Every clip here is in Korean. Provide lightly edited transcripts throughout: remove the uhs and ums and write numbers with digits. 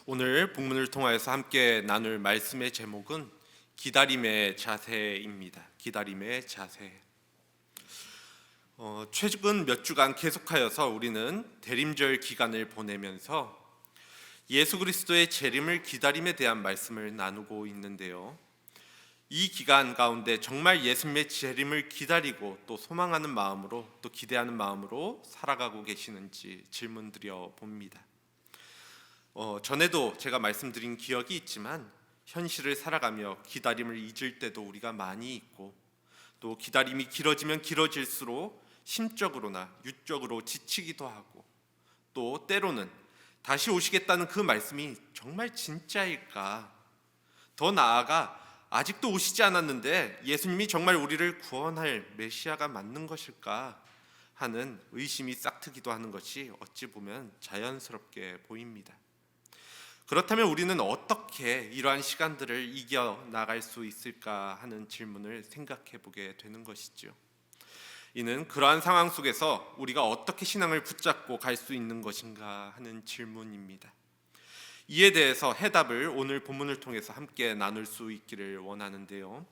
오늘 본문을 통하여서 함께 나눌 말씀의 제목은 기다림의 자세입니다. 기다림의 자세. 최근 몇 주간 계속하여서 우리는 대림절 기간을 보내면서 예수 그리스도의 재림을 기다림에 대한 말씀을 나누고 있는데요. 이 기간 가운데 정말 예수님의 재림을 기다리고 또 소망하는 마음으로 또 기대하는 마음으로 살아가고 계시는지 질문드려 봅니다. 전에도 제가 말씀드린 기억이 있지만 현실을 살아가며 기다림을 잊을 때도 우리가 많이 있고 또 기다림이 길어지면 길어질수록 심적으로나 육적으로 지치기도 하고 또 때로는 다시 오시겠다는 그 말씀이 정말 진짜일까? 더 나아가 아직도 오시지 않았는데 예수님이 정말 우리를 구원할 메시아가 맞는 것일까? 하는 의심이 싹트기도 하는 것이 어찌 보면 자연스럽게 보입니다. 그렇다면 우리는 어떻게 이러한 시간들을 이겨나갈 수 있을까 하는 질문을 생각해 보게 되는 것이죠. 이는 그러한 상황 속에서 우리가 어떻게 신앙을 붙잡고 갈 수 있는 것인가 하는 질문입니다. 이에 대해서 해답을 오늘 본문을 통해서 함께 나눌 수 있기를 원하는데요.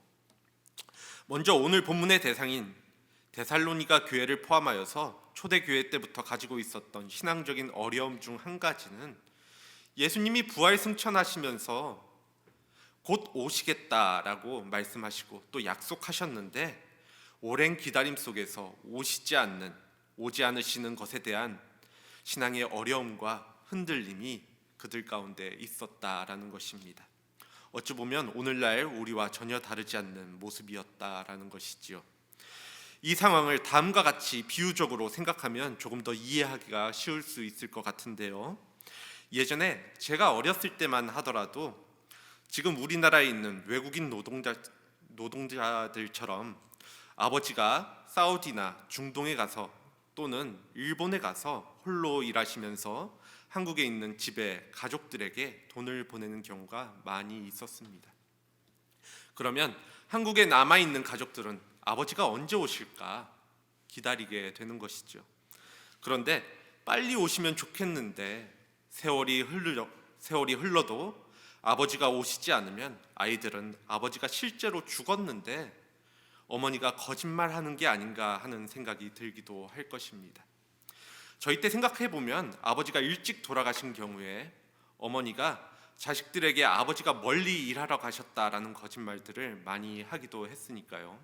먼저 오늘 본문의 대상인 데살로니가 교회를 포함하여서 초대교회 때부터 가지고 있었던 신앙적인 어려움 중 한 가지는 예수님이 부활 승천하시면서 곧 오시겠다라고 말씀하시고 또 약속하셨는데 오랜 기다림 속에서 오지 않으시는 것에 대한 신앙의 어려움과 흔들림이 그들 가운데 있었다라는 것입니다. 어찌 보면 오늘날 우리와 전혀 다르지 않는 모습이었다라는 것이지요. 이 상황을 다음과 같이 비유적으로 생각하면 조금 더 이해하기가 쉬울 수 있을 것 같은데요. 예전에 제가 어렸을 때만 하더라도 지금 우리나라에 있는 외국인 노동자들처럼 아버지가 사우디나 중동에 가서 또는 일본에 가서 홀로 일하시면서 한국에 있는 집에 가족들에게 돈을 보내는 경우가 많이 있었습니다. 그러면 한국에 남아있는 가족들은 아버지가 언제 오실까 기다리게 되는 것이죠. 그런데 빨리 오시면 좋겠는데 세월이 흘러도 아버지가 오시지 않으면 아이들은 아버지가 실제로 죽었는데 어머니가 거짓말하는 게 아닌가 하는 생각이 들기도 할 것입니다. 저희 때 생각해보면 아버지가 일찍 돌아가신 경우에 어머니가 자식들에게 아버지가 멀리 일하러 가셨다라는 거짓말들을 많이 하기도 했으니까요.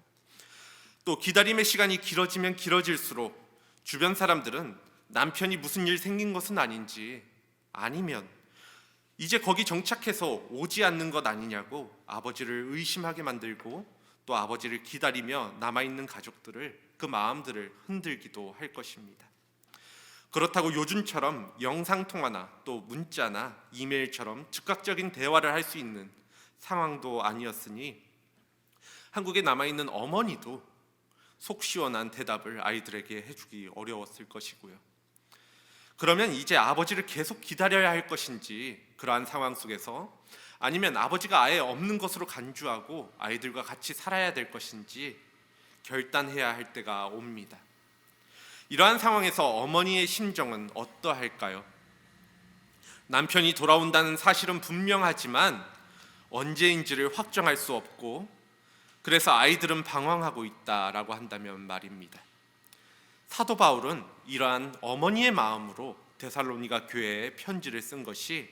또 기다림의 시간이 길어지면 길어질수록 주변 사람들은 남편이 무슨 일 생긴 것은 아닌지 아니면 이제 거기 정착해서 오지 않는 것 아니냐고 아버지를 의심하게 만들고 또 아버지를 기다리며 남아있는 가족들을 그 마음들을 흔들기도 할 것입니다. 그렇다고 요즘처럼 영상통화나 또 문자나 이메일처럼 즉각적인 대화를 할 수 있는 상황도 아니었으니 한국에 남아있는 어머니도 속 시원한 대답을 아이들에게 해주기 어려웠을 것이고요. 그러면 이제 아버지를 계속 기다려야 할 것인지 그러한 상황 속에서 아니면 아버지가 아예 없는 것으로 간주하고 아이들과 같이 살아야 될 것인지 결단해야 할 때가 옵니다. 이러한 상황에서 어머니의 심정은 어떠할까요? 남편이 돌아온다는 사실은 분명하지만 언제인지를 확정할 수 없고 그래서 아이들은 방황하고 있다라고 한다면 말입니다. 사도 바울은 이러한 어머니의 마음으로 데살로니가 교회에 편지를 쓴 것이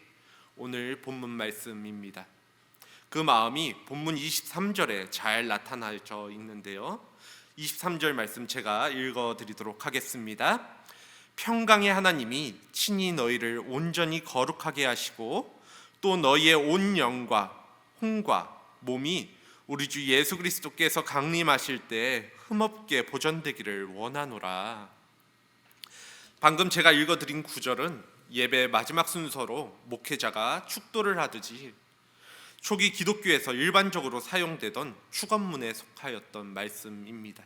오늘 본문 말씀입니다. 그 마음이 본문 23절에 잘 나타나져 있는데요. 23절 말씀 제가 읽어드리도록 하겠습니다. 평강의 하나님이 친히 너희를 온전히 거룩하게 하시고 또 너희의 온 영과 혼과 몸이 우리 주 예수 그리스도께서 강림하실 때 흠없게 보존되기를 원하노라. 방금 제가 읽어드린 구절은 예배 마지막 순서로 목회자가 축도를 하듯이 초기 기독교에서 일반적으로 사용되던 축원문에 속하였던 말씀입니다.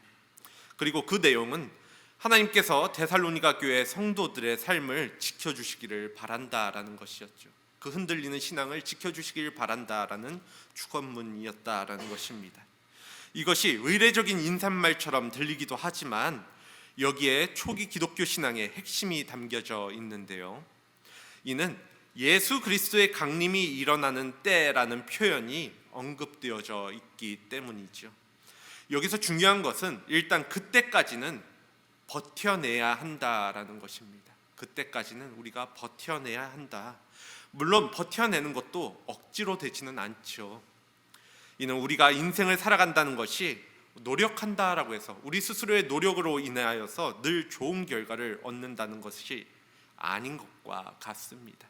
그리고 그 내용은 하나님께서 데살로니가 교회 성도들의 삶을 지켜주시기를 바란다라는 것이었죠. 그 흔들리는 신앙을 지켜주시길 바란다라는 축원문이었다라는 것입니다. 이것이 의례적인 인사말처럼 들리기도 하지만 여기에 초기 기독교 신앙의 핵심이 담겨져 있는데요. 이는 예수 그리스도의 강림이 일어나는 때라는 표현이 언급되어져 있기 때문이죠. 여기서 중요한 것은 일단 그때까지는 버텨내야 한다라는 것입니다. 그때까지는 우리가 버텨내야 한다. 물론 버텨내는 것도 억지로 되지는 않죠. 이는 우리가 인생을 살아간다는 것이 노력한다라고 해서 우리 스스로의 노력으로 인하여서 늘 좋은 결과를 얻는다는 것이 아닌 것과 같습니다.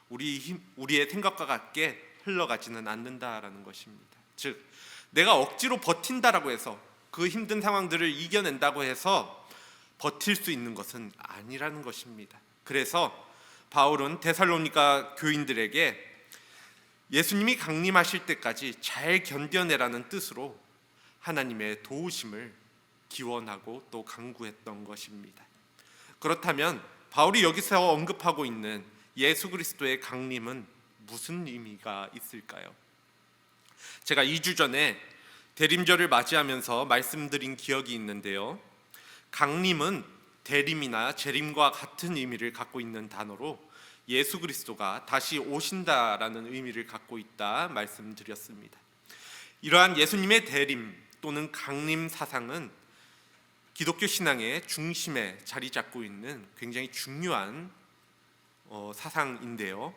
우리의 생각과 같게 흘러가지는 않는다라는 것입니다. 즉 내가 억지로 버틴다라고 해서 그 힘든 상황들을 이겨낸다고 해서 버틸 수 있는 것은 아니라는 것입니다. 그래서 바울은 데살로니가 교인들에게 예수님이 강림하실 때까지 잘 견뎌내라는 뜻으로 하나님의 도우심을 기원하고 또 간구했던 것입니다. 그렇다면 바울이 여기서 언급하고 있는 예수 그리스도의 강림은 무슨 의미가 있을까요? 제가 2주 전에 대림절을 맞이하면서 말씀드린 기억이 있는데요. 강림은 대림이나 재림과 같은 의미를 갖고 있는 단어로 예수 그리스도가 다시 오신다라는 의미를 갖고 있다 말씀드렸습니다. 이러한 예수님의 대림 또는 강림 사상은 기독교 신앙의 중심에 자리 잡고 있는 굉장히 중요한 사상인데요.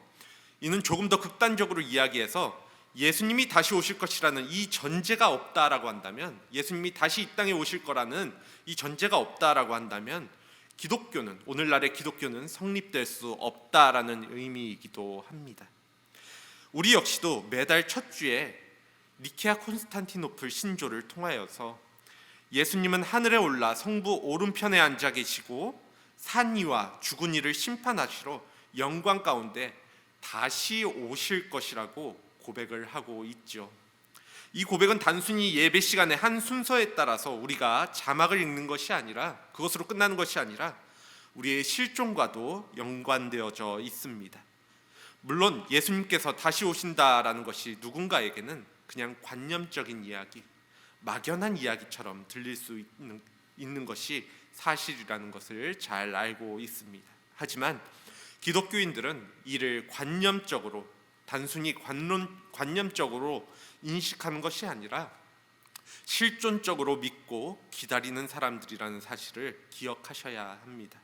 이는 조금 더 극단적으로 이야기해서 예수님이 다시 오실 것이라는 이 전제가 없다라고 한다면, 예수님이 다시 이 땅에 오실 거라는 이 전제가 없다라고 한다면 기독교는, 오늘날의 기독교는 성립될 수 없다라는 의미이기도 합니다. 우리 역시도 매달 첫 주에 니케아 콘스탄티노플 신조를 통하여서 예수님은 하늘에 올라 성부 오른편에 앉아 계시고 산 이와 죽은 이를 심판하시러 영광 가운데 다시 오실 것이라고 고백을 하고 있죠. 이 고백은 단순히 예배 시간의 한 순서에 따라서 우리가 자막을 읽는 것이 아니라, 그것으로 끝나는 것이 아니라 우리의 실존과도 연관되어져 있습니다. 물론 예수님께서 다시 오신다라는 것이 누군가에게는 그냥 관념적인 이야기, 막연한 이야기처럼 들릴 수 있는 것이 사실이라는 것을 잘 알고 있습니다. 하지만 기독교인들은 이를 관념적으로, 단순히 관념적으로 인식하는 것이 아니라 실존적으로 믿고 기다리는 사람들이라는 사실을 기억하셔야 합니다.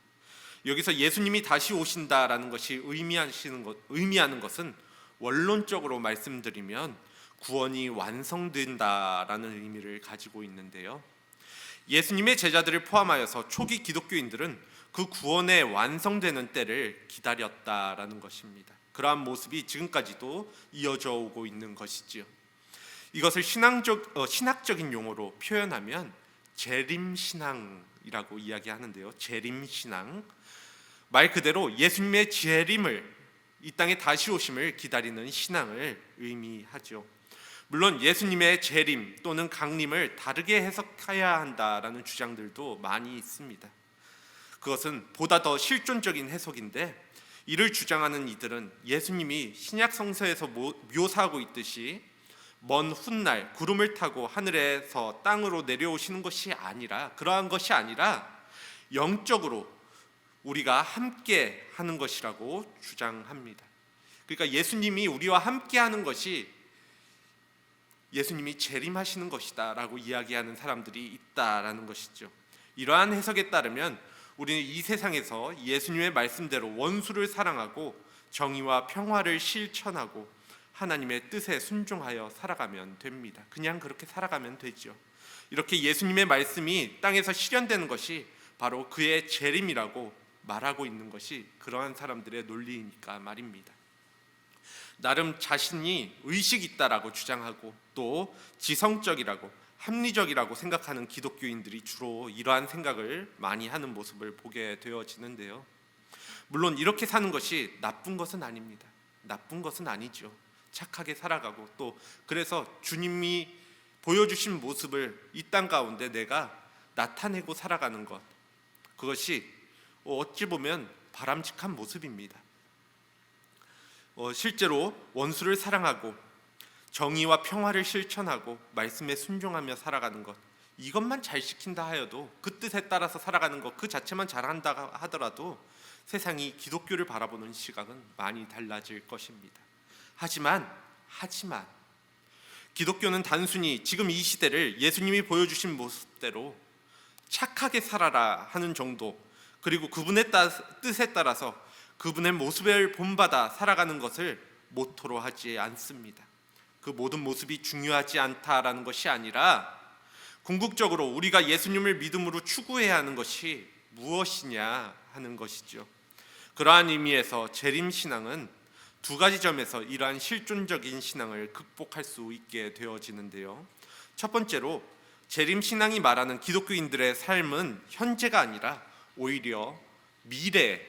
여기서 예수님이 다시 오신다라는 것이 의미하는 것은 원론적으로 말씀드리면 구원이 완성된다라는 의미를 가지고 있는데요. 예수님의 제자들을 포함하여서 초기 기독교인들은 그 구원의 완성되는 때를 기다렸다라는 것입니다. 그러한 모습이 지금까지도 이어져 오고 있는 것이지요. 이것을 신학적인 용어로 표현하면 재림신앙이라고 이야기하는데요. 재림신앙, 말 그대로 예수님의 재림을, 이 땅에 다시 오심을 기다리는 신앙을 의미하죠. 물론 예수님의 재림 또는 강림을 다르게 해석해야 한다라는 주장들도 많이 있습니다. 그것은 보다 더 실존적인 해석인데, 이를 주장하는 이들은 예수님이 신약 성서에서 묘사하고 있듯이 먼 훗날 구름을 타고 하늘에서 땅으로 내려오시는 것이 아니라, 그러한 것이 아니라 영적으로 우리가 함께 하는 것이라고 주장합니다. 그러니까 예수님이 우리와 함께 하는 것이 예수님이 재림하시는 것이다 라고 이야기하는 사람들이 있다라는 것이죠. 이러한 해석에 따르면 우리는 이 세상에서 예수님의 말씀대로 원수를 사랑하고 정의와 평화를 실천하고 하나님의 뜻에 순종하여 살아가면 됩니다. 그냥 그렇게 살아가면 되죠. 이렇게 예수님의 말씀이 땅에서 실현되는 것이 바로 그의 재림이라고 말하고 있는 것이 그러한 사람들의 논리이니까 말입니다. 나름 자신이 의식 있다라고 주장하고 또 지성적이라고 합리적이라고 생각하는 기독교인들이 주로 이러한 생각을 많이 하는 모습을 보게 되어지는데요. 물론 이렇게 사는 것이 나쁜 것은 아닙니다. 나쁜 것은 아니죠. 착하게 살아가고 또 그래서 주님이 보여주신 모습을 이 땅 가운데 내가 나타내고 살아가는 것, 그것이 어찌 보면 바람직한 모습입니다. 실제로 원수를 사랑하고 정의와 평화를 실천하고 말씀에 순종하며 살아가는 것, 이것만 잘 지킨다 하여도, 그 뜻에 따라서 살아가는 것 그 자체만 잘한다 하더라도 세상이 기독교를 바라보는 시각은 많이 달라질 것입니다. 하지만 기독교는 단순히 지금 이 시대를 예수님이 보여주신 모습대로 착하게 살아라 하는 정도, 그리고 그분의 뜻에 따라서 그분의 모습을 본받아 살아가는 것을 모토로 하지 않습니다. 그 모든 모습이 중요하지 않다라는 것이 아니라 궁극적으로 우리가 예수님을 믿음으로 추구해야 하는 것이 무엇이냐 하는 것이죠. 그러한 의미에서 재림신앙은 두 가지 점에서 이러한 실존적인 신앙을 극복할 수 있게 되어지는데요. 첫 번째로 재림신앙이 말하는 기독교인들의 삶은 현재가 아니라 오히려 미래에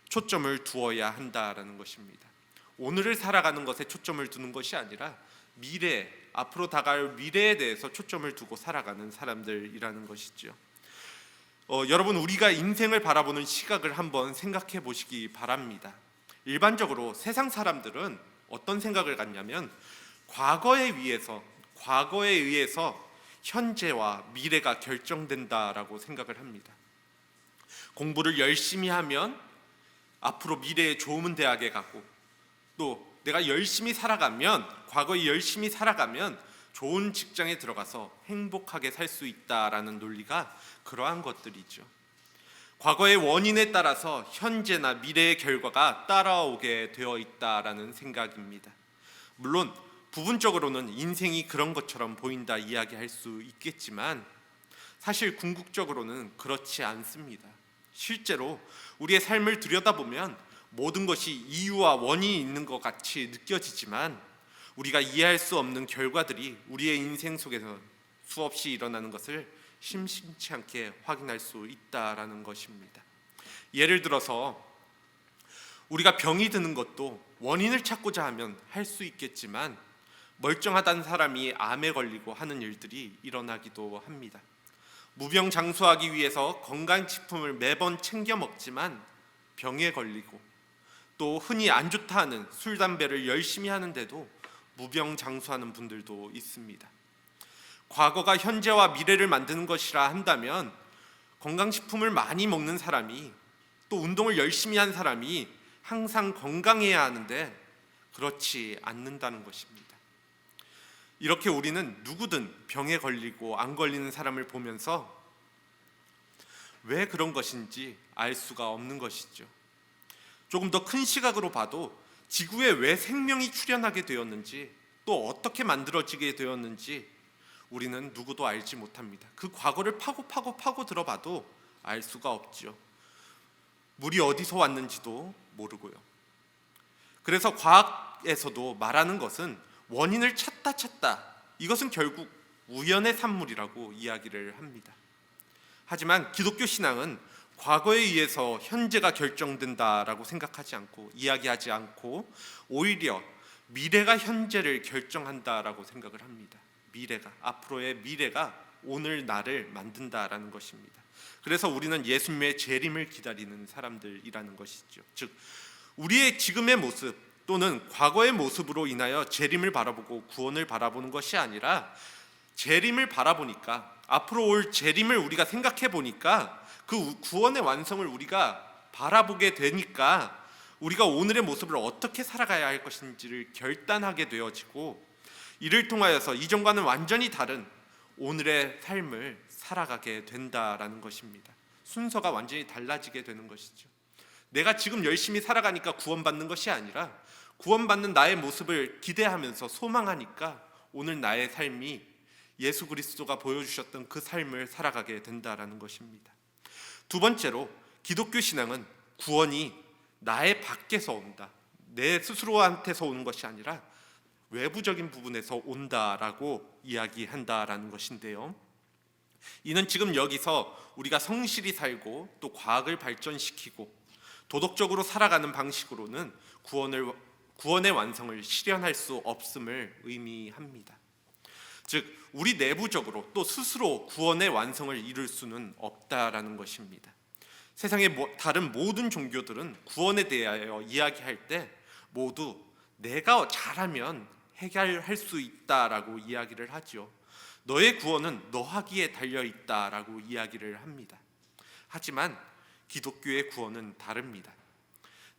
초점을 두어야 한다라는 것입니다. 오늘을 살아가는 것에 초점을 두는 것이 아니라 미래, 앞으로 다가올 미래에 대해서 초점을 두고 살아가는 사람들이라는 것이죠. 여러분, 우리가 인생을 바라보는 시각을 한번 생각해 보시기 바랍니다. 일반적으로 세상 사람들은 어떤 생각을 갖냐면 과거에 의해서 현재와 미래가 결정된다라고 생각을 합니다. 공부를 열심히 하면 앞으로 미래에 좋은 대학에 가고, 또 내가 열심히 살아가면, 과거에 열심히 살아가면 좋은 직장에 들어가서 행복하게 살 수 있다라는 논리가 그러한 것들이죠. 과거의 원인에 따라서 현재나 미래의 결과가 따라오게 되어 있다라는 생각입니다. 물론 부분적으로는 인생이 그런 것처럼 보인다 이야기할 수 있겠지만 사실 궁극적으로는 그렇지 않습니다. 실제로 우리의 삶을 들여다보면 모든 것이 이유와 원인이 있는 것 같이 느껴지지만 우리가 이해할 수 없는 결과들이 우리의 인생 속에서 수없이 일어나는 것을 심심치 않게 확인할 수 있다라는 것입니다. 예를 들어서 우리가 병이 드는 것도 원인을 찾고자 하면 할 수 있겠지만 멀쩡하다는 사람이 암에 걸리고 하는 일들이 일어나기도 합니다. 무병장수하기 위해서 건강식품을 매번 챙겨 먹지만 병에 걸리고, 또 흔히 안 좋다 하는 술, 담배를 열심히 하는데도 무병장수하는 분들도 있습니다. 과거가 현재와 미래를 만드는 것이라 한다면 건강식품을 많이 먹는 사람이, 또 운동을 열심히 한 사람이 항상 건강해야 하는데 그렇지 않는다는 것입니다. 이렇게 우리는 누구든 병에 걸리고 안 걸리는 사람을 보면서 왜 그런 것인지 알 수가 없는 것이죠. 조금 더 큰 시각으로 봐도 지구에 왜 생명이 출현하게 되었는지, 또 어떻게 만들어지게 되었는지 우리는 누구도 알지 못합니다. 그 과거를 파고 들어봐도 알 수가 없죠. 물이 어디서 왔는지도 모르고요. 그래서 과학에서도 말하는 것은 원인을 찾다, 이것은 결국 우연의 산물이라고 이야기를 합니다. 하지만 기독교 신앙은 과거에 의해서 현재가 결정된다라고 생각하지 않고, 이야기하지 않고 오히려 미래가 현재를 결정한다라고 생각을 합니다. 앞으로의 미래가 오늘 나를 만든다라는 것입니다. 그래서 우리는 예수님의 재림을 기다리는 사람들이라는 것이죠. 즉 우리의 지금의 모습 또는 과거의 모습으로 인하여 재림을 바라보고 구원을 바라보는 것이 아니라, 재림을 바라보니까, 앞으로 올 재림을 우리가 생각해 보니까 그 구원의 완성을 우리가 바라보게 되니까 우리가 오늘의 모습을 어떻게 살아가야 할 것인지를 결단하게 되어지고, 이를 통하여서 이전과는 완전히 다른 오늘의 삶을 살아가게 된다라는 것입니다. 순서가 완전히 달라지게 되는 것이죠. 내가 지금 열심히 살아가니까 구원받는 것이 아니라 구원받는 나의 모습을 기대하면서 소망하니까 오늘 나의 삶이 예수 그리스도가 보여주셨던 그 삶을 살아가게 된다라는 것입니다. 두 번째로 기독교 신앙은 구원이 나의 밖에서 온다, 내 스스로한테서 오는 것이 아니라 외부적인 부분에서 온다라고 이야기한다라는 것인데요. 이는 지금 여기서 우리가 성실히 살고 또 과학을 발전시키고 도덕적으로 살아가는 방식으로는 구원의 완성을 실현할 수 없음을 의미합니다. 즉 우리 내부적으로 또 스스로 구원의 완성을 이룰 수는 없다라는 것입니다. 세상의 다른 모든 종교들은 구원에 대하여 이야기할 때 모두 내가 잘하면 해결할 수 있다라고 이야기를 하죠. 너의 구원은 너 하기에 달려 있다라고 이야기를 합니다. 하지만 기독교의 구원은 다릅니다.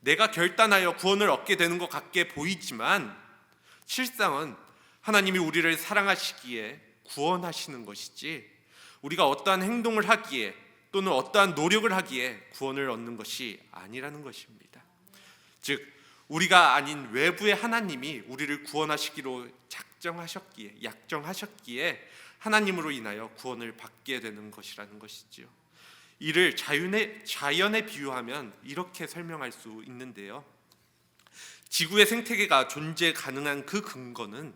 내가 결단하여 구원을 얻게 되는 것 같게 보이지만 실상은 하나님이 우리를 사랑하시기에 구원하시는 것이지, 우리가 어떠한 행동을 하기에 또는 어떠한 노력을 하기에 구원을 얻는 것이 아니라는 것입니다. 즉 우리가 아닌 외부의 하나님이 우리를 구원하시기로 약정하셨기에 하나님으로 인하여 구원을 받게 되는 것이라는 것이지요. 이를 자연에 비유하면 이렇게 설명할 수 있는데요. 지구의 생태계가 존재 가능한 그 근거는,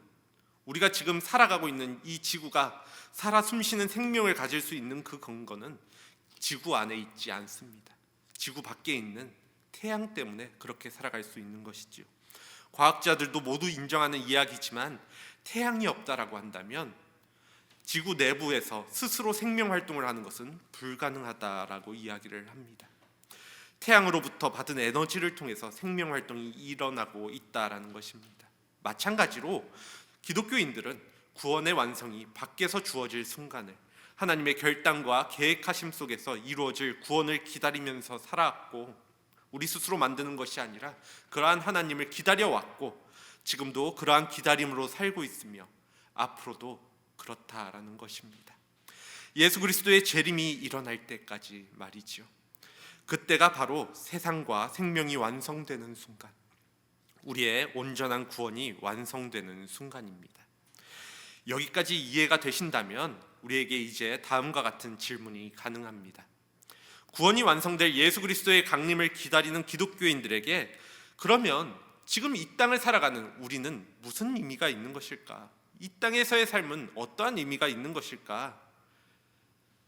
우리가 지금 살아가고 있는 이 지구가 살아 숨쉬는 생명을 가질 수 있는 그 근거는 지구 안에 있지 않습니다. 지구 밖에 있는 태양 때문에 그렇게 살아갈 수 있는 것이지요. 과학자들도 모두 인정하는 이야기지만 태양이 없다라고 한다면 지구 내부에서 스스로 생명 활동을 하는 것은 불가능하다라고 이야기를 합니다. 태양으로부터 받은 에너지를 통해서 생명 활동이 일어나고 있다라는 것입니다. 마찬가지로 기독교인들은 구원의 완성이 밖에서 주어질 순간을 하나님의 결단과 계획하심 속에서 이루어질 구원을 기다리면서 살아왔고, 우리 스스로 만드는 것이 아니라 그러한 하나님을 기다려왔고 지금도 그러한 기다림으로 살고 있으며 앞으로도 그렇다라는 것입니다. 예수 그리스도의 재림이 일어날 때까지 말이죠. 그때가 바로 세상과 생명이 완성되는 순간, 우리의 온전한 구원이 완성되는 순간입니다. 여기까지 이해가 되신다면 우리에게 이제 다음과 같은 질문이 가능합니다. 구원이 완성될 예수 그리스도의 강림을 기다리는 기독교인들에게 그러면 지금 이 땅을 살아가는 우리는 무슨 의미가 있는 것일까? 이 땅에서의 삶은 어떠한 의미가 있는 것일까?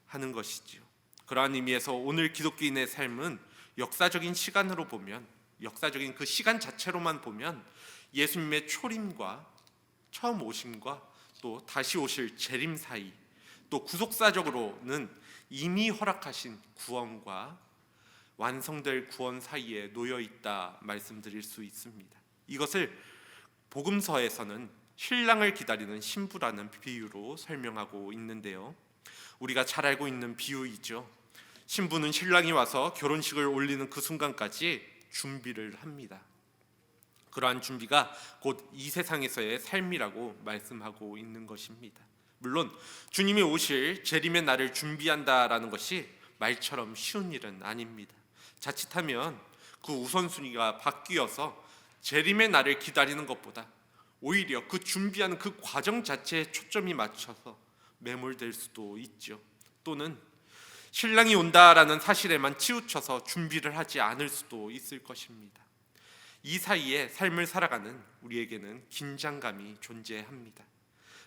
하는 것이지요. 그러한 의미에서 오늘 기독교인의 삶은 역사적인 시간으로 보면, 역사적인 그 시간 자체로만 보면 예수님의 초림과 처음 오심과 또 다시 오실 재림 사이, 또 구속사적으로는 이미 허락하신 구원과 완성될 구원 사이에 놓여 있다 말씀드릴 수 있습니다. 이것을 복음서에서는 신랑을 기다리는 신부라는 비유로 설명하고 있는데요. 우리가 잘 알고 있는 비유이죠. 신부는 신랑이 와서 결혼식을 올리는 그 순간까지 준비를 합니다. 그러한 준비가 곧 이 세상에서의 삶이라고 말씀하고 있는 것입니다. 물론 주님이 오실 재림의 날을 준비한다라는 것이 말처럼 쉬운 일은 아닙니다. 자칫하면 그 우선순위가 바뀌어서 재림의 날을 기다리는 것보다 오히려 그 준비하는 그 과정 자체에 초점이 맞춰서 매몰될 수도 있죠. 또는 신랑이 온다라는 사실에만 치우쳐서 준비를 하지 않을 수도 있을 것입니다. 이 사이에 삶을 살아가는 우리에게는 긴장감이 존재합니다.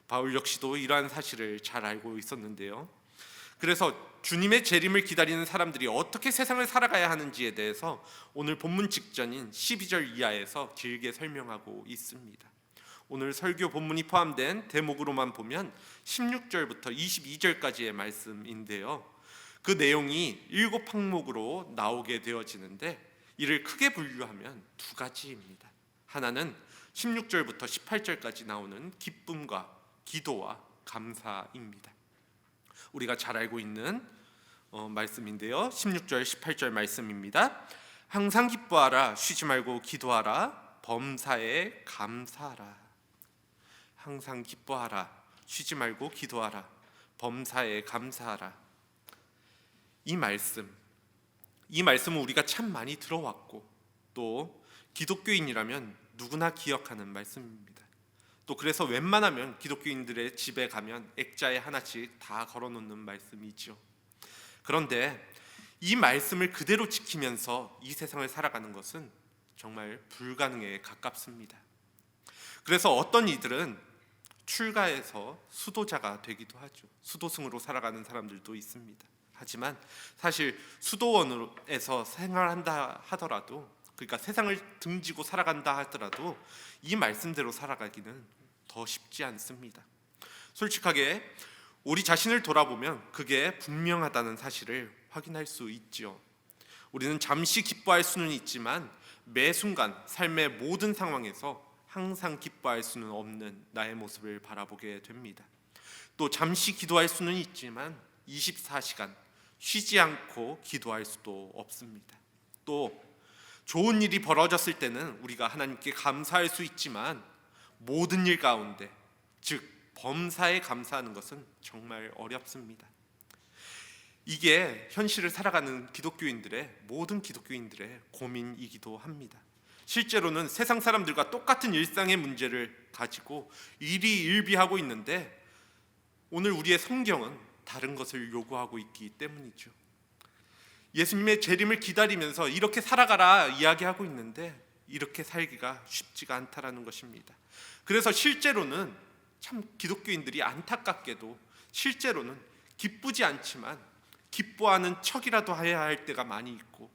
바울 역시도 이러한 사실을 잘 알고 있었는데요. 그래서 주님의 재림을 기다리는 사람들이 어떻게 세상을 살아가야 하는지에 대해서 오늘 본문 직전인 12절 이하에서 길게 설명하고 있습니다. 오늘 설교 본문이 포함된 대목으로만 보면 16절부터 22절까지의 말씀인데요. 그 내용이 7항목으로 나오게 되어지는데 이를 크게 분류하면 두 가지입니다. 하나는 16절부터 18절까지 나오는 기쁨과 기도와 감사입니다. 우리가 잘 알고 있는 말씀인데요. 16절 18절 말씀입니다. 항상 기뻐하라, 쉬지 말고 기도하라, 범사에 감사하라. 항상 기뻐하라, 쉬지 말고 기도하라, 범사에 감사하라. 이 말씀은 우리가 참 많이 들어왔고 또 기독교인이라면 누구나 기억하는 말씀입니다. 또 그래서 웬만하면 기독교인들의 집에 가면 액자에 하나씩 다 걸어놓는 말씀이죠. 그런데 이 말씀을 그대로 지키면서 이 세상을 살아가는 것은 정말 불가능에 가깝습니다. 그래서 어떤 이들은 출가해서 수도자가 되기도 하죠. 수도승으로 살아가는 사람들도 있습니다. 하지만 사실 수도원에서 생활한다 하더라도, 그러니까 세상을 등지고 살아간다 하더라도 이 말씀대로 살아가기는 더 쉽지 않습니다. 솔직하게 우리 자신을 돌아보면 그게 분명하다는 사실을 확인할 수 있죠. 우리는 잠시 기뻐할 수는 있지만 매 순간 삶의 모든 상황에서 항상 기뻐할 수는 없는 나의 모습을 바라보게 됩니다. 또 잠시 기도할 수는 있지만 24시간 쉬지 않고 기도할 수도 없습니다. 또 좋은 일이 벌어졌을 때는 우리가 하나님께 감사할 수 있지만 모든 일 가운데, 즉 범사에 감사하는 것은 정말 어렵습니다. 이게 현실을 살아가는 모든 기독교인들의 고민이기도 합니다. 실제로는 세상 사람들과 똑같은 일상의 문제를 가지고 일희일비하고 있는데 오늘 우리의 성경은 다른 것을 요구하고 있기 때문이죠. 예수님의 재림을 기다리면서 이렇게 살아가라 이야기하고 있는데 이렇게 살기가 쉽지가 않다라는 것입니다. 그래서 실제로는 참 기독교인들이 안타깝게도 실제로는 기쁘지 않지만 기뻐하는 척이라도 해야 할 때가 많이 있고,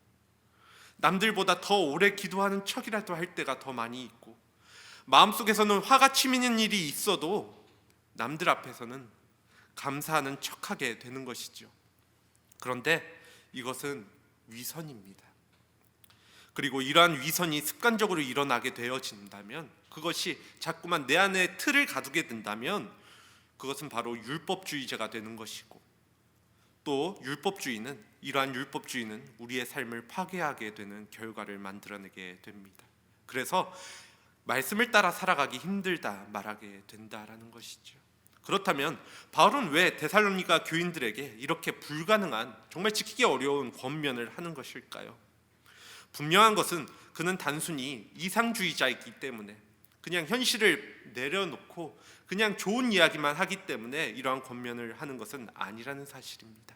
남들보다 더 오래 기도하는 척이라도 할 때가 더 많이 있고, 마음속에서는 화가 치미는 일이 있어도 남들 앞에서는 감사하는 척하게 되는 것이죠. 그런데 이것은 위선입니다. 그리고 이러한 위선이 습관적으로 일어나게 되어진다면, 그것이 자꾸만 내 안에 틀을 가두게 된다면 그것은 바로 율법주의자가 되는 것이고, 또 이러한 율법주의는 우리의 삶을 파괴하게 되는 결과를 만들어내게 됩니다. 그래서 말씀을 따라 살아가기 힘들다 말하게 된다라는 것이죠. 그렇다면 바울은 왜 데살로니가 교인들에게 이렇게 불가능한, 정말 지키기 어려운 권면을 하는 것일까요? 분명한 것은 그는 단순히 이상주의자이기 때문에, 그냥 현실을 내려놓고 그냥 좋은 이야기만 하기 때문에 이러한 권면을 하는 것은 아니라는 사실입니다.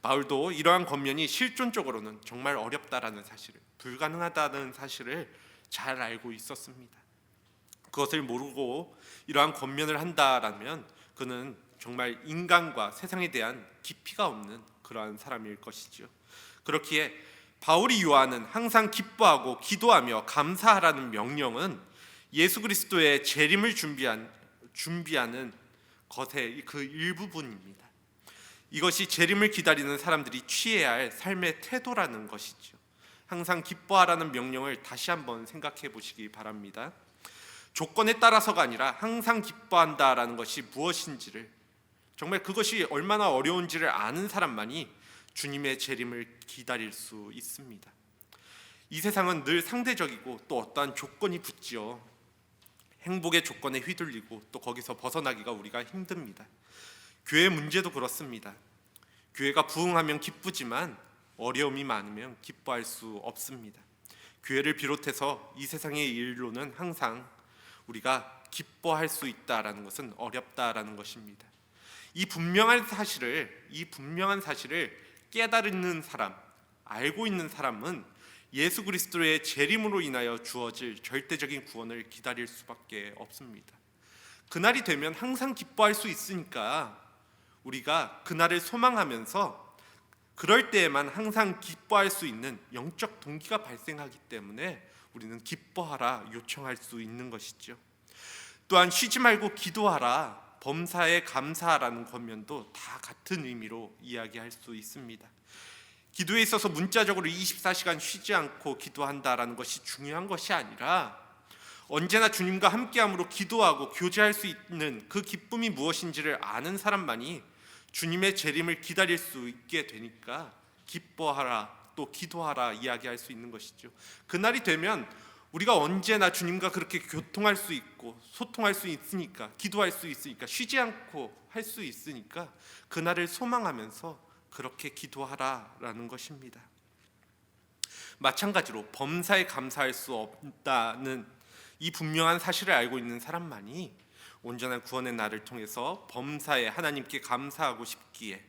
바울도 이러한 권면이 실존적으로는 정말 어렵다라는 사실을, 불가능하다는 사실을 잘 알고 있었습니다. 그것을 모르고 이러한 권면을 한다라면 그는 정말 인간과 세상에 대한 깊이가 없는 그러한 사람일 것이죠. 그렇기에 바울이 요하는 항상 기뻐하고 기도하며 감사하라는 명령은 예수 그리스도의 재림을 준비하는 것의 그 일부분입니다. 이것이 재림을 기다리는 사람들이 취해야 할 삶의 태도라는 것이죠. 항상 기뻐하라는 명령을 다시 한번 생각해 보시기 바랍니다. 조건에 따라서가 아니라 항상 기뻐한다라는 것이 무엇인지를, 정말 그것이 얼마나 어려운지를 아는 사람만이 주님의 재림을 기다릴 수 있습니다. 이 세상은 늘 상대적이고 또 어떠한 조건이 붙지요. 행복의 조건에 휘둘리고 또 거기서 벗어나기가 우리가 힘듭니다. 교회 문제도 그렇습니다. 교회가 부흥하면 기쁘지만 어려움이 많으면 기뻐할 수 없습니다. 교회를 비롯해서 이 세상의 일로는 항상 우리가 기뻐할 수 있다라는 것은 어렵다라는 것입니다. 이 분명한 사실을 깨달는 사람, 알고 있는 사람은 예수 그리스도의 재림으로 인하여 주어질 절대적인 구원을 기다릴 수밖에 없습니다. 그날이 되면 항상 기뻐할 수 있으니까 우리가 그날을 소망하면서 그럴 때에만 항상 기뻐할 수 있는 영적 동기가 발생하기 때문에 우리는 기뻐하라 요청할 수 있는 것이죠. 또한 쉬지 말고 기도하라, 범사에 감사하라는 권면도 다 같은 의미로 이야기할 수 있습니다. 기도에 있어서 문자적으로 24시간 쉬지 않고 기도한다라는 것이 중요한 것이 아니라 언제나 주님과 함께함으로 기도하고 교제할 수 있는 그 기쁨이 무엇인지를 아는 사람만이 주님의 재림을 기다릴 수 있게 되니까 기뻐하라, 또 기도하라 이야기할 수 있는 것이죠. 그날이 되면 우리가 언제나 주님과 그렇게 교통할 수 있고 소통할 수 있으니까, 기도할 수 있으니까, 쉬지 않고 할 수 있으니까 그날을 소망하면서 그렇게 기도하라라는 것입니다. 마찬가지로 범사에 감사할 수 없다는 이 분명한 사실을 알고 있는 사람만이 온전한 구원의 날을 통해서 범사에 하나님께 감사하고 싶기에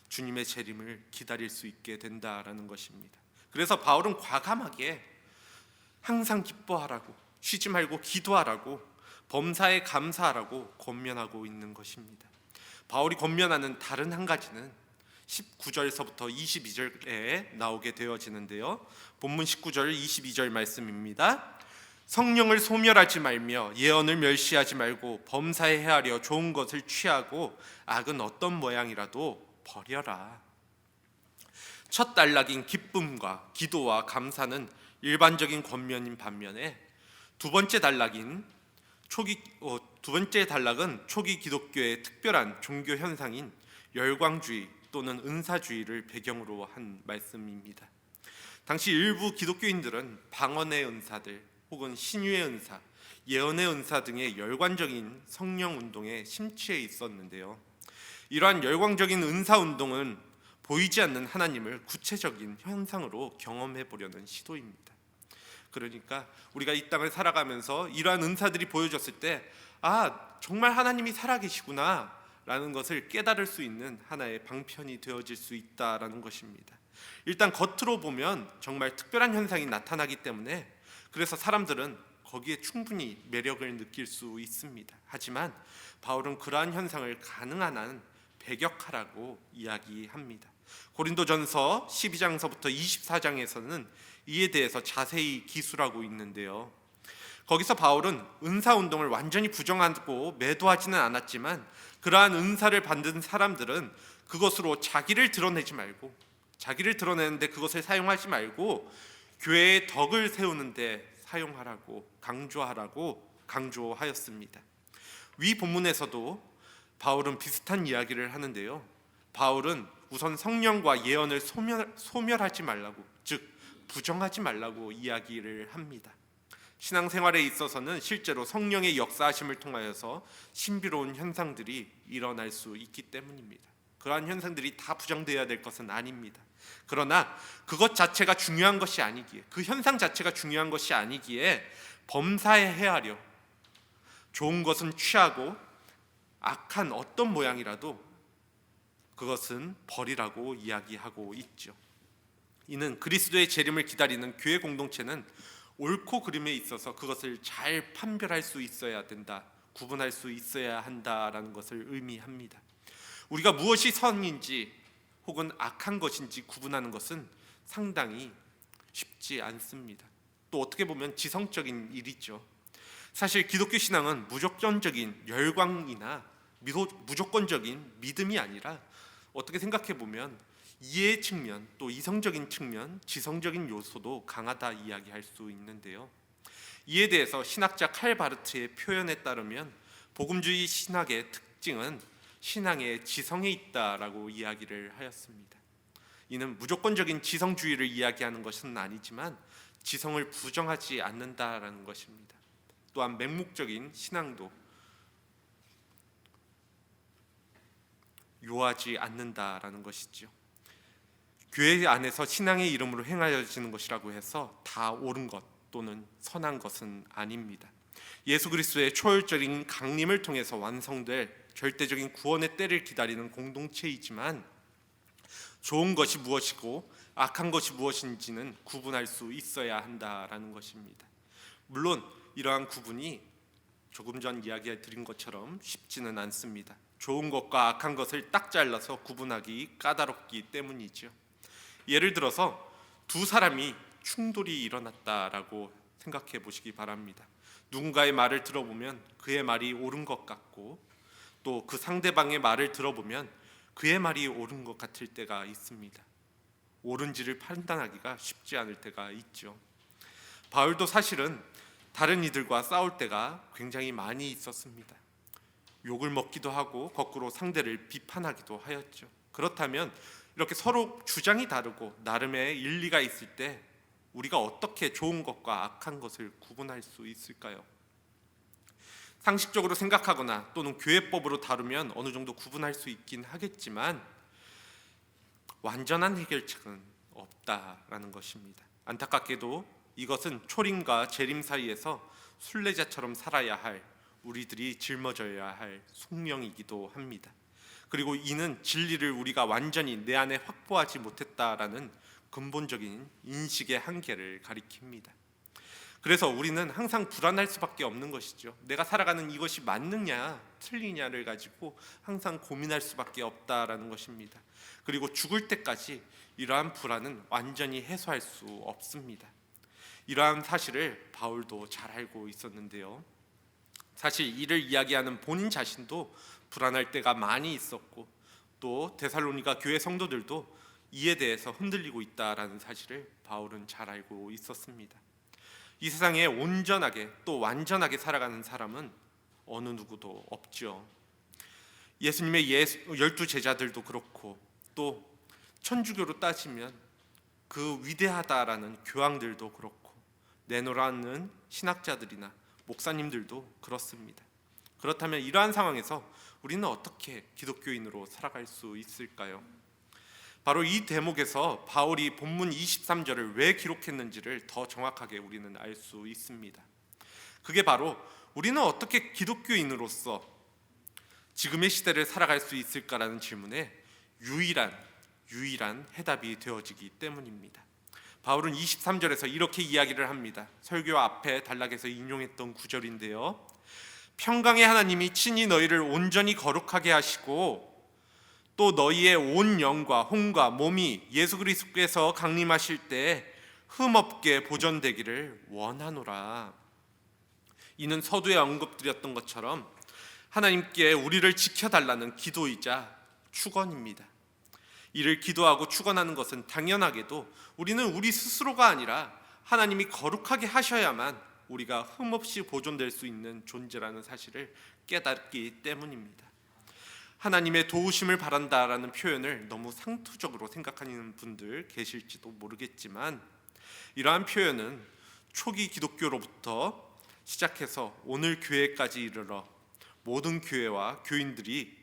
주님의 재림을 기다릴 수 있게 된다라는 것입니다. 그래서 바울은 과감하게 항상 기뻐하라고, 쉬지 말고 기도하라고, 범사에 감사하라고 권면하고 있는 것입니다. 바울이 권면하는 다른 한 가지는 19절서부터 22절에 나오게 되어지는데요. 본문 19절 22절 말씀입니다. 성령을 소멸하지 말며 예언을 멸시하지 말고 범사에 헤아려 좋은 것을 취하고 악은 어떤 모양이라도 버려라. 첫 단락인 기쁨과 기도와 감사는 일반적인 권면인 반면에 두 번째 단락인 두 번째 단락은 초기 기독교의 특별한 종교 현상인 열광주의 또는 은사주의를 배경으로 한 말씀입니다. 당시 일부 기독교인들은 방언의 은사들 혹은 신유의 은사, 예언의 은사 등의 열광적인 성령 운동에 심취해 있었는데요. 이러한 열광적인 은사 운동은 보이지 않는 하나님을 구체적인 현상으로 경험해 보려는 시도입니다. 그러니까 우리가 이 땅을 살아가면서 이러한 은사들이 보여졌을 때 정말 하나님이 살아계시구나 라는 것을 깨달을 수 있는 하나의 방편이 되어질 수 있다라는 것입니다. 일단 겉으로 보면 정말 특별한 현상이 나타나기 때문에 그래서 사람들은 거기에 충분히 매력을 느낄 수 있습니다. 하지만 바울은 그러한 현상을 가능한 한 배격하라고 이야기합니다. 고린도전서 12장서부터 24장에서는 이에 대해서 자세히 기술하고 있는데요. 거기서 바울은 은사 운동을 완전히 부정하고 매도하지는 않았지만 그러한 은사를 받는 사람들은 그것으로 자기를 드러내지 말고, 자기를 드러내는데 그것을 사용하지 말고 교회의 덕을 세우는데 사용하라고 강조하였습니다. 위 본문에서도 바울은 비슷한 이야기를 하는데요. 바울은 우선 성령과 예언을 소멸하지 말라고, 즉 부정하지 말라고 이야기를 합니다. 신앙생활에 있어서는 실제로 성령의 역사하심을 통하여서 신비로운 현상들이 일어날 수 있기 때문입니다. 그러한 현상들이 다 부정되어야 될 것은 아닙니다. 그러나 그것 자체가 중요한 것이 아니기에, 그 현상 자체가 중요한 것이 아니기에 범사에 헤아려 좋은 것은 취하고 악한 어떤 모양이라도 그것은 버리라고 이야기하고 있죠. 이는 그리스도의 재림을 기다리는 교회 공동체는 옳고 그름에 있어서 그것을 잘 판별할 수 있어야 된다, 구분할 수 있어야 한다라는 것을 의미합니다. 우리가 무엇이 선인지 혹은 악한 것인지 구분하는 것은 상당히 쉽지 않습니다. 또 어떻게 보면 지성적인 일이죠. 사실 기독교 신앙은 무조건적인 열광이나 무조건적인 믿음이 아니라 어떻게 생각해 보면 이해의 측면, 또 이성적인 측면, 지성적인 요소도 강하다 이야기할 수 있는데요. 이에 대해서 신학자 칼 바르트의 표현에 따르면 복음주의 신학의 특징은 신앙의 지성에 있다라고 이야기를 하였습니다. 이는 무조건적인 지성주의를 이야기하는 것은 아니지만 지성을 부정하지 않는다라는 것입니다. 또한 맹목적인 신앙도 요하지 않는다라는 것이죠. 교회 안에서 신앙의 이름으로 행하여지는 것이라고 해서 다 옳은 것 또는 선한 것은 아닙니다. 예수 그리스도의 초월적인 강림을 통해서 완성될 절대적인 구원의 때를 기다리는 공동체이지만 좋은 것이 무엇이고 악한 것이 무엇인지는 구분할 수 있어야 한다라는 것입니다. 물론 이러한 구분이 조금 전 이야기 드린 것처럼 쉽지는 않습니다. 좋은 것과 악한 것을 딱 잘라서 구분하기 까다롭기 때문이죠. 예를 들어서 두 사람이 충돌이 일어났다라고 생각해 보시기 바랍니다. 누군가의 말을 들어보면 그의 말이 옳은 것 같고 또 그 상대방의 말을 들어보면 그의 말이 옳은 것 같을 때가 있습니다. 옳은지를 판단하기가 쉽지 않을 때가 있죠. 바울도 사실은 다른 이들과 싸울 때가 굉장히 많이 있었습니다. 욕을 먹기도 하고 거꾸로 상대를 비판하기도 하였죠. 그렇다면 이렇게 서로 주장이 다르고 나름의 일리가 있을 때 우리가 어떻게 좋은 것과 악한 것을 구분할 수 있을까요? 상식적으로 생각하거나 또는 교회법으로 다루면 어느 정도 구분할 수 있긴 하겠지만 완전한 해결책은 없다라는 것입니다. 안타깝게도 이것은 초림과 재림 사이에서 순례자처럼 살아야 할, 우리들이 짊어져야 할 숙명이기도 합니다. 그리고 이는 진리를 우리가 완전히 내 안에 확보하지 못했다라는 근본적인 인식의 한계를 가리킵니다. 그래서 우리는 항상 불안할 수밖에 없는 것이죠. 내가 살아가는 이것이 맞느냐 틀리냐를 가지고 항상 고민할 수밖에 없다라는 것입니다. 그리고 죽을 때까지 이러한 불안은 완전히 해소할 수 없습니다. 이러한 사실을 바울도 잘 알고 있었는데요. 사실 이를 이야기하는 본인 자신도 불안할 때가 많이 있었고 또 데살로니가 교회 성도들도 이에 대해서 흔들리고 있다라는 사실을 바울은 잘 알고 있었습니다. 이 세상에 온전하게 또 완전하게 살아가는 사람은 어느 누구도 없죠. 예수님의 12제자들도 그렇고 또 천주교로 따지면 그 위대하다라는 교황들도 그렇고 내노라는 신학자들이나 목사님들도 그렇습니다. 그렇다면 이러한 상황에서 우리는 어떻게 기독교인으로 살아갈 수 있을까요? 바로 이 대목에서 바울이 본문 23절을 왜 기록했는지를 더 정확하게 우리는 알 수 있습니다. 그게 바로 우리는 어떻게 기독교인으로서 지금의 시대를 살아갈 수 있을까라는 질문에 유일한 해답이 되어지기 때문입니다. 바울은 23절에서 이렇게 이야기를 합니다. 설교 앞에 단락에서 인용했던 구절인데요. 평강의 하나님이 친히 너희를 온전히 거룩하게 하시고 또 너희의 온 영과 혼과 몸이 예수 그리스도께서 강림하실 때 흠없게 보존되기를 원하노라. 이는 서두에 언급드렸던 것처럼 하나님께 우리를 지켜달라는 기도이자 축원입니다. 이를 기도하고 축원하는 것은 당연하게도 우리는 우리 스스로가 아니라 하나님이 거룩하게 하셔야만 우리가 흠없이 보존될 수 있는 존재라는 사실을 깨닫기 때문입니다. 하나님의 도우심을 바란다라는 표현을 너무 상투적으로 생각하는 분들 계실지도 모르겠지만 이러한 표현은 초기 기독교로부터 시작해서 오늘 교회까지 이르러 모든 교회와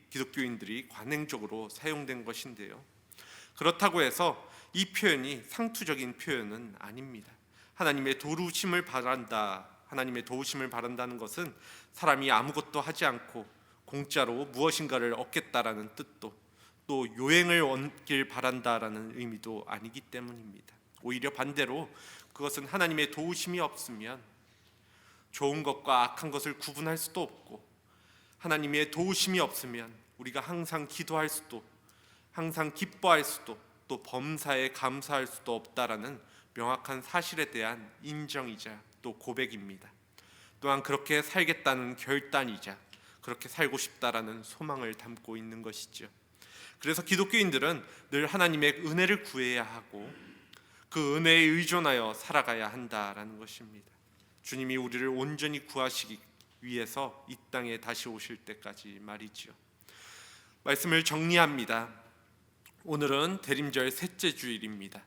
기독교인들이 관행적으로 사용된 것인데요. 그렇다고 해서 이 표현이 상투적인 표현은 아닙니다. 하나님의 도우심을 바란다는 것은 사람이 아무것도 하지 않고 공짜로 무엇인가를 얻겠다라는 뜻도 또 요행을 얻길 바란다라는 의미도 아니기 때문입니다. 오히려 반대로 그것은 하나님의 도우심이 없으면 좋은 것과 악한 것을 구분할 수도 없고 하나님의 도우심이 없으면 우리가 항상 기도할 수도 항상 기뻐할 수도 또 범사에 감사할 수도 없다라는 명확한 사실에 대한 인정이자 또 고백입니다. 또한 그렇게 살겠다는 결단이자 그렇게 살고 싶다라는 소망을 담고 있는 것이죠. 그래서 기독교인들은 늘 하나님의 은혜를 구해야 하고 그 은혜에 의존하여 살아가야 한다라는 것입니다. 주님이 우리를 온전히 구하시기 위해서 이 땅에 다시 오실 때까지 말이죠. 말씀을 정리합니다. 오늘은 대림절 셋째 주일입니다.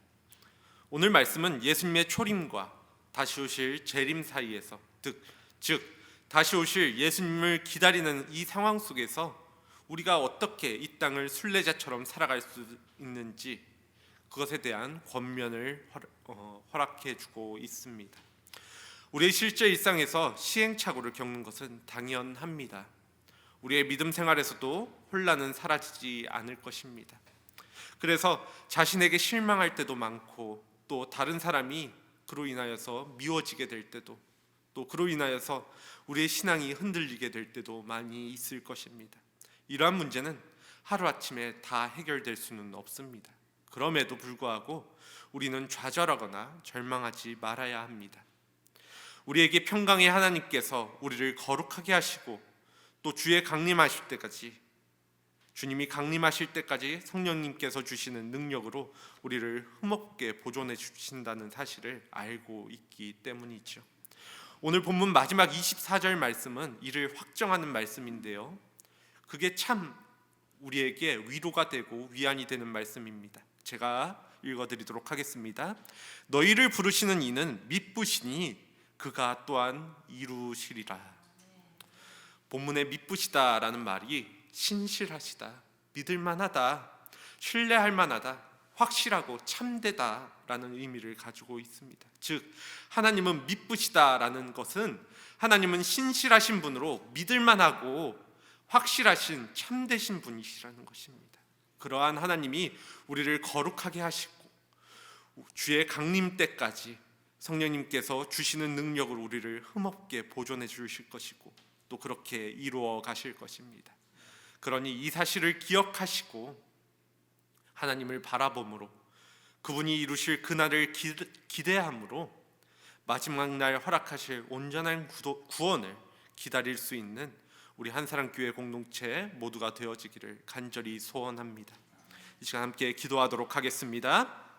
오늘 말씀은 예수님의 초림과 다시 오실 재림 사이에서 즉 다시 오실 예수님을 기다리는 이 상황 속에서 우리가 어떻게 이 땅을 순례자처럼 살아갈 수 있는지 그것에 대한 권면을 허락해 주고 있습니다. 우리의 실제 일상에서 시행착오를 겪는 것은 당연합니다. 우리의 믿음 생활에서도 혼란은 사라지지 않을 것입니다. 그래서 자신에게 실망할 때도 많고 또 다른 사람이 그로 인하여서 미워지게 될 때도 또 그로 인하여서 우리의 신앙이 흔들리게 될 때도 많이 있을 것입니다. 이러한 문제는 하루아침에 다 해결될 수는 없습니다. 그럼에도 불구하고 우리는 좌절하거나 절망하지 말아야 합니다. 우리에게 평강의 하나님께서 우리를 거룩하게 하시고 또 주의 강림하실 때까지 주님이 강림하실 때까지 성령님께서 주시는 능력으로 우리를 흠없게 보존해 주신다는 사실을 알고 있기 때문이죠. 오늘 본문 마지막 24절 말씀은 이를 확정하는 말씀인데요. 그게 참 우리에게 위로가 되고 위안이 되는 말씀입니다. 제가 읽어드리도록 하겠습니다. 너희를 부르시는 이는 미쁘시니 그가 또한 이루시리라. 본문에 미쁘시다라는 말이 신실하시다, 믿을만하다, 신뢰할 만하다, 확실하고 참되다라는 의미를 가지고 있습니다. 즉 하나님은 미쁘시다라는 것은 하나님은 신실하신 분으로 믿을만하고 확실하신 참되신 분이시라는 것입니다. 그러한 하나님이 우리를 거룩하게 하시고 주의 강림 때까지 성령님께서 주시는 능력으로 우리를 흠없게 보존해 주실 것이고 또 그렇게 이루어 가실 것입니다. 그러니 이 사실을 기억하시고 하나님을 바라봄으로 그분이 이루실 그날을 기대함으로 마지막 날 허락하실 온전한 구원을 기다릴 수 있는 우리 한사랑교회 공동체 모두가 되어지기를 간절히 소원합니다. 이 시간 함께 기도하도록 하겠습니다.